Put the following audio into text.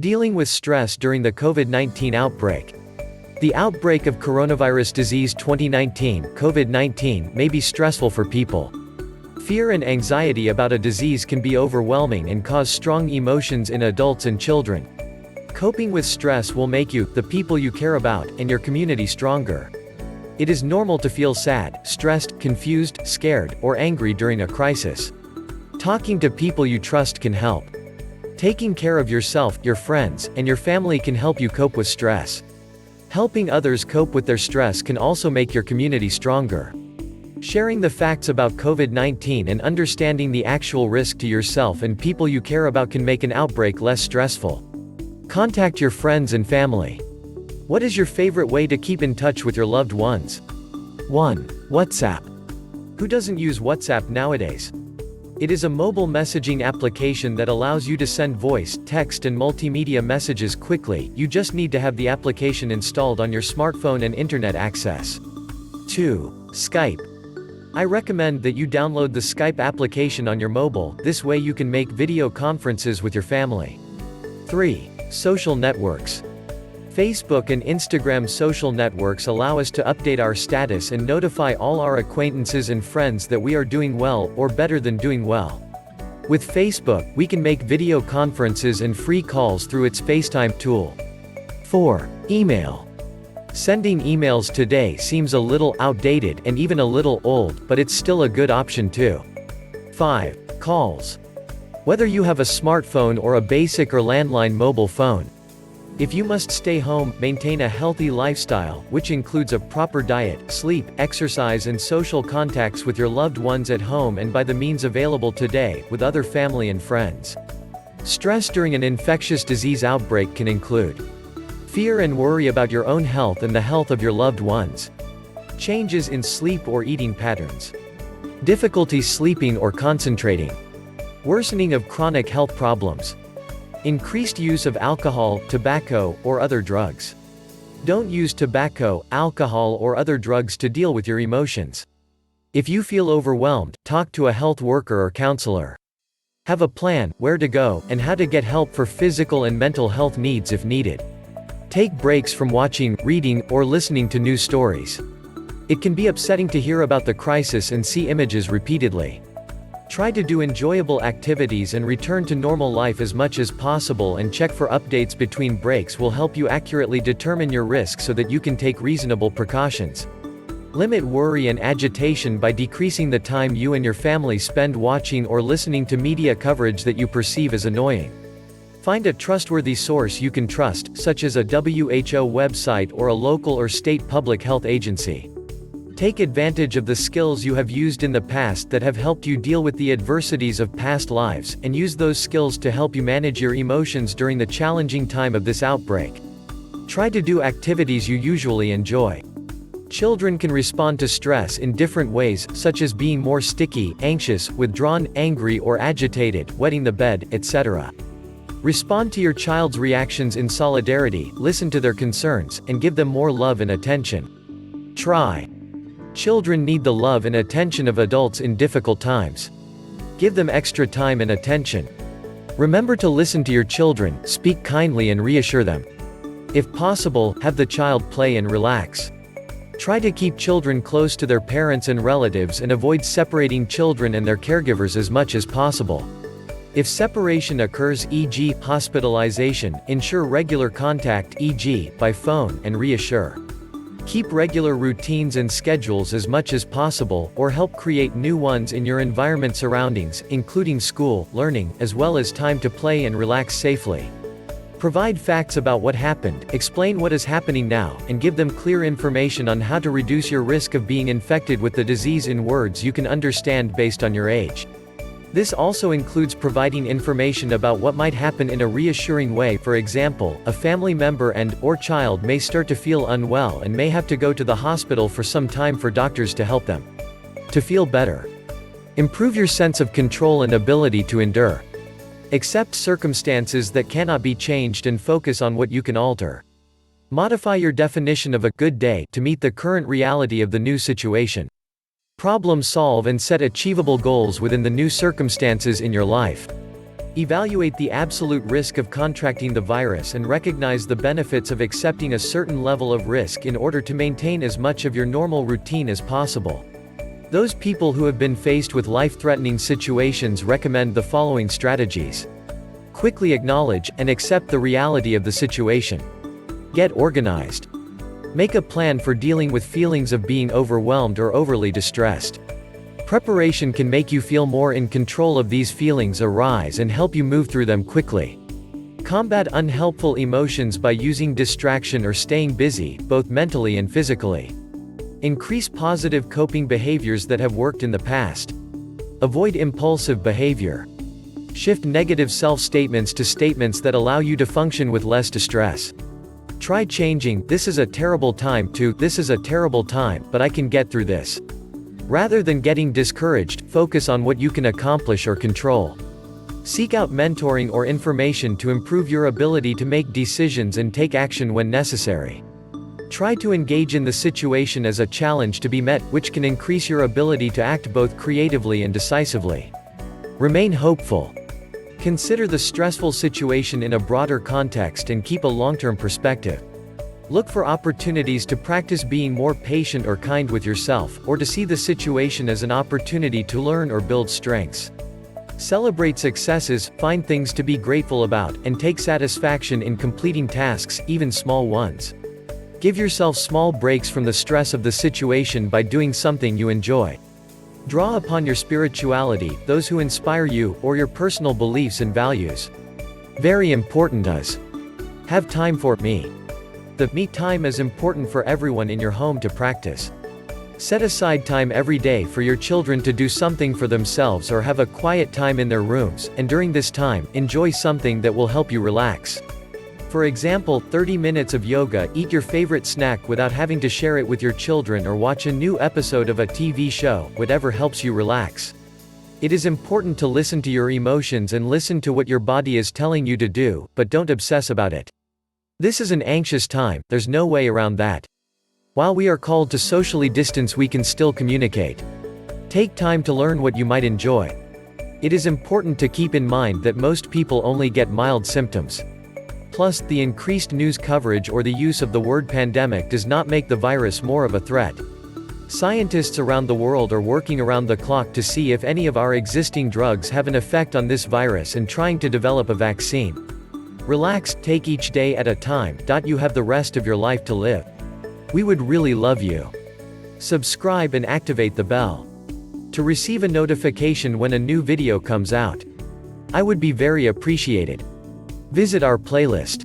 Dealing with stress during the COVID-19 outbreak. The outbreak of coronavirus disease 2019, COVID-19, may be stressful for people. Fear and anxiety about a disease can be overwhelming and cause strong emotions in adults and children. Coping with stress will make you, the people you care about, and your community stronger. It is normal to feel sad, stressed, confused, scared, or angry during a crisis. Talking to people you trust can help. Taking care of yourself, your friends, and your family can help you cope with stress. Helping others cope with their stress can also make your community stronger. Sharing the facts about COVID-19 and understanding the actual risk to yourself and people you care about can make an outbreak less stressful. Contact your friends and family. What is your favorite way to keep in touch with your loved ones? 1. WhatsApp. Who doesn't use WhatsApp nowadays? It is a mobile messaging application that allows you to send voice, text and multimedia messages quickly. You just need to have the application installed on your smartphone and internet access. 2. Skype. I recommend that you download the Skype application on your mobile, this way you can make video conferences with your family. 3. Social networks. Facebook and Instagram social networks allow us to update our status and notify all our acquaintances and friends that we are doing well, or better than doing well. With Facebook, we can make video conferences and free calls through its FaceTime tool. 4. Email. Sending emails today seems a little outdated and even a little old, but it's still a good option too. 5. Calls. Whether you have a smartphone or a basic or landline mobile phone. If you must stay home, maintain a healthy lifestyle, which includes a proper diet, sleep, exercise and social contacts with your loved ones at home and by the means available today, with other family and friends. Stress during an infectious disease outbreak can include fear and worry about your own health and the health of your loved ones. Changes in sleep or eating patterns. Difficulty sleeping or concentrating. Worsening of chronic health problems. Increased use of alcohol, tobacco, or other drugs. Don't use tobacco, alcohol or other drugs to deal with your emotions. If you feel overwhelmed, talk to a health worker or counselor. Have a plan, where to go, and how to get help for physical and mental health needs if needed. Take breaks from watching, reading, or listening to news stories. It can be upsetting to hear about the crisis and see images repeatedly. Try to do enjoyable activities and return to normal life as much as possible, and check for updates between breaks will help you accurately determine your risk so that you can take reasonable precautions. Limit worry and agitation by decreasing the time you and your family spend watching or listening to media coverage that you perceive as annoying. Find a trustworthy source you can trust, such as a WHO website or a local or state public health agency. Take advantage of the skills you have used in the past that have helped you deal with the adversities of past lives, and use those skills to help you manage your emotions during the challenging time of this outbreak. Try to do activities you usually enjoy. Children can respond to stress in different ways, such as being more sticky, anxious, withdrawn, angry or agitated, wetting the bed, etc. Respond to your child's reactions in solidarity, listen to their concerns, and give them more love and attention. Try. Children need the love and attention of adults in difficult times. Give them extra time and attention. Remember to listen to your children, speak kindly and reassure them. If possible, have the child play and relax. Try to keep children close to their parents and relatives and avoid separating children and their caregivers as much as possible. If separation occurs, e.g., hospitalization, ensure regular contact, e.g., by phone, and reassure. Keep regular routines and schedules as much as possible, or help create new ones in your environment surroundings, including school, learning, as well as time to play and relax safely. Provide facts about what happened, explain what is happening now, and give them clear information on how to reduce your risk of being infected with the disease in words you can understand based on your age. This also includes providing information about what might happen in a reassuring way. For example, a family member and/or child may start to feel unwell and may have to go to the hospital for some time for doctors to help them to feel better. Improve your sense of control and ability to endure. Accept circumstances that cannot be changed and focus on what you can alter. Modify your definition of a good day to meet the current reality of the new situation. Problem solve and set achievable goals within the new circumstances in your life. Evaluate the absolute risk of contracting the virus and recognize the benefits of accepting a certain level of risk in order to maintain as much of your normal routine as possible. Those people who have been faced with life-threatening situations recommend the following strategies. Quickly acknowledge and accept the reality of the situation. Get organized. Make a plan for dealing with feelings of being overwhelmed or overly distressed. Preparation can make you feel more in control of these feelings arise and help you move through them quickly. Combat unhelpful emotions by using distraction or staying busy, both mentally and physically. Increase positive coping behaviors that have worked in the past. Avoid impulsive behavior. Shift negative self-statements to statements that allow you to function with less distress. Try changing "this is a terrible time" to "this is a terrible time, but I can get through this." Rather than getting discouraged, focus on what you can accomplish or control. Seek out mentoring or information to improve your ability to make decisions and take action when necessary. Try to engage in the situation as a challenge to be met, which can increase your ability to act both creatively and decisively. Remain hopeful. Consider the stressful situation in a broader context and keep a long-term perspective. Look for opportunities to practice being more patient or kind with yourself, or to see the situation as an opportunity to learn or build strengths. Celebrate successes, find things to be grateful about, and take satisfaction in completing tasks, even small ones. Give yourself small breaks from the stress of the situation by doing something you enjoy. Draw upon your spirituality, those who inspire you, or your personal beliefs and values. Very important is. Have time for me. The me time is important for everyone in your home to practice. Set aside time every day for your children to do something for themselves or have a quiet time in their rooms, and during this time, enjoy something that will help you relax. For example, 30 minutes of yoga, eat your favorite snack without having to share it with your children, or watch a new episode of a TV show, whatever helps you relax. It is important to listen to your emotions and listen to what your body is telling you to do, but don't obsess about it. This is an anxious time, there's no way around that. While we are called to socially distance, we can still communicate. Take time to learn what you might enjoy. It is important to keep in mind that most people only get mild symptoms. Plus, the increased news coverage or the use of the word pandemic does not make the virus more of a threat. Scientists around the world are working around the clock to see if any of our existing drugs have an effect on this virus and trying to develop a vaccine. Relax, take each day at a time. You have the rest of your life to live. We would really love you. Subscribe and activate the bell to receive a notification when a new video comes out. I would be very appreciated. Visit our playlist.